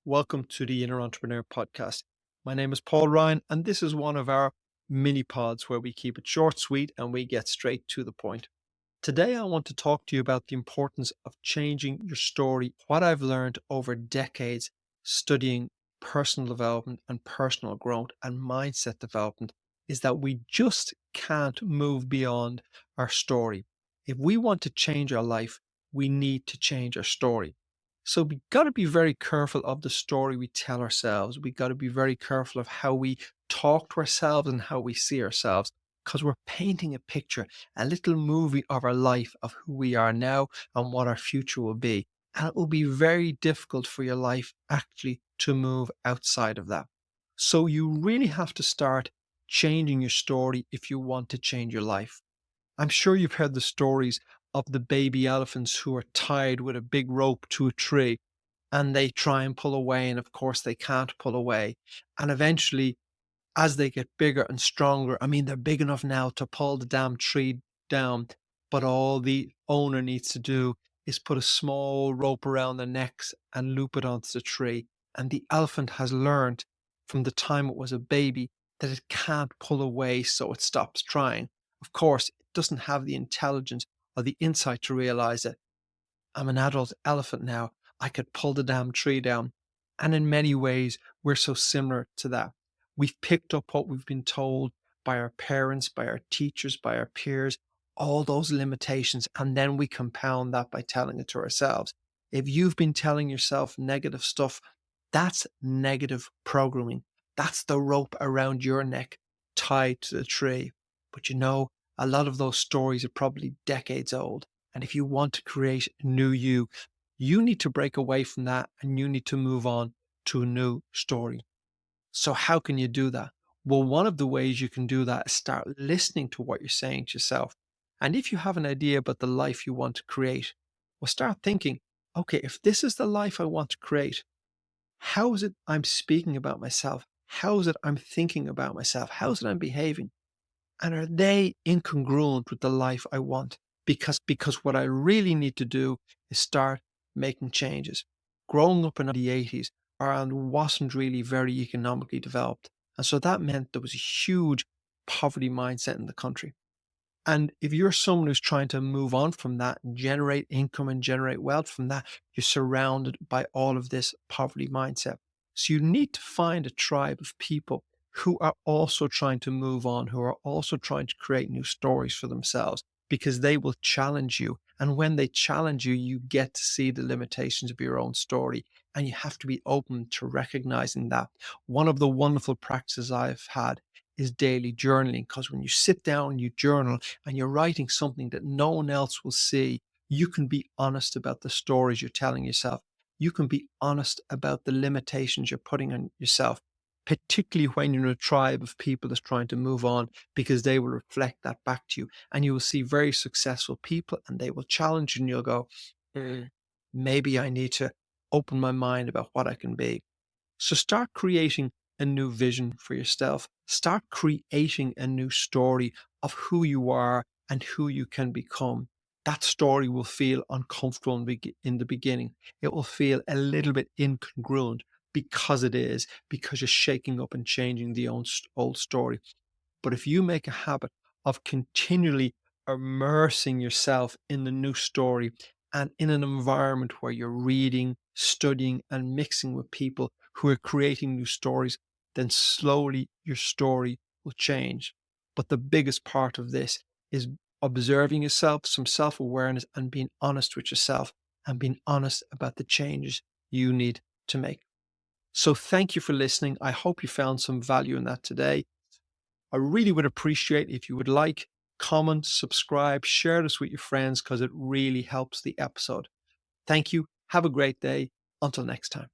Welcome to the Inner Entrepreneur Podcast. My name is Paul Ryan, and this is one of our mini pods where we keep it short, sweet, and we get straight to the point. Today, I want to talk to you about the importance of changing your story. What I've learned over decades studying personal development and personal growth and mindset development is that we just can't move beyond our story. If we want to change our life, we need to change our story. So we got to be very careful of the story we tell ourselves. We got to be very careful of how we talk to ourselves and how we see ourselves because we're painting a picture, a little movie of our life of who we are now and what our future will be. And it will be very difficult for your life actually to move outside of that. So you really have to start changing your story if you want to change your life. I'm sure you've heard the stories of the baby elephants who are tied with a big rope to a tree and they try and pull away. And of course, they can't pull away. And eventually, as they get bigger and stronger, I mean, they're big enough now to pull the damn tree down. But all the owner needs to do is put a small rope around their necks and loop it onto the tree. And the elephant has learned from the time it was a baby that it can't pull away, so it stops trying. Of course, it doesn't have the intelligence or the insight to realize that I'm an adult elephant now. I could pull the damn tree down. And in many ways, we're so similar to that. We've picked up what we've been told by our parents, by our teachers, by our peers, all those limitations. And then we compound that by telling it to ourselves. If you've been telling yourself negative stuff, that's negative programming. That's the rope around your neck tied to the tree. But a lot of those stories are probably decades old. And if you want to create a new you need to break away from that and you need to move on to a new story. So how can you do that? Well, one of the ways you can do that is start listening to what you're saying to yourself. And if you have an idea about the life you want to create, well, start thinking, okay, if this is the life I want to create, how is it I'm speaking about myself? How is it I'm thinking about myself? How is it I'm behaving? And are they incongruent with the life I want? Because what I really need to do is start making changes. Growing up in the 80s, Ireland wasn't really very economically developed. And so that meant there was a huge poverty mindset in the country. And if you're someone who's trying to move on from that and generate income and generate wealth from that, you're surrounded by all of this poverty mindset. So you need to find a tribe of people who are also trying to move on, who are also trying to create new stories for themselves, because they will challenge you. And when they challenge you, you get to see the limitations of your own story. And you have to be open to recognizing that. One of the wonderful practices I've had is daily journaling, because when you sit down and you journal and you're writing something that no one else will see, you can be honest about the stories you're telling yourself. You can be honest about the limitations you're putting on yourself, particularly when you're in a tribe of people that's trying to move on, because they will reflect that back to you. And you will see very successful people and they will challenge you and you'll go, maybe I need to open my mind about what I can be. So start creating a new vision for yourself. Start creating a new story of who you are and who you can become. That story will feel uncomfortable in the beginning. It will feel a little bit incongruent because you're shaking up and changing the old story. But if you make a habit of continually immersing yourself in the new story and in an environment where you're reading, studying, and mixing with people who are creating new stories, then slowly your story will change. But the biggest part of this is observing yourself, some self awareness, and being honest with yourself and being honest about the changes you need to make. So, thank you for listening. I hope you found some value in that today. I really would appreciate if you would like, comment, subscribe, share this with your friends because it really helps the episode. Thank you. Have a great day. Until next time.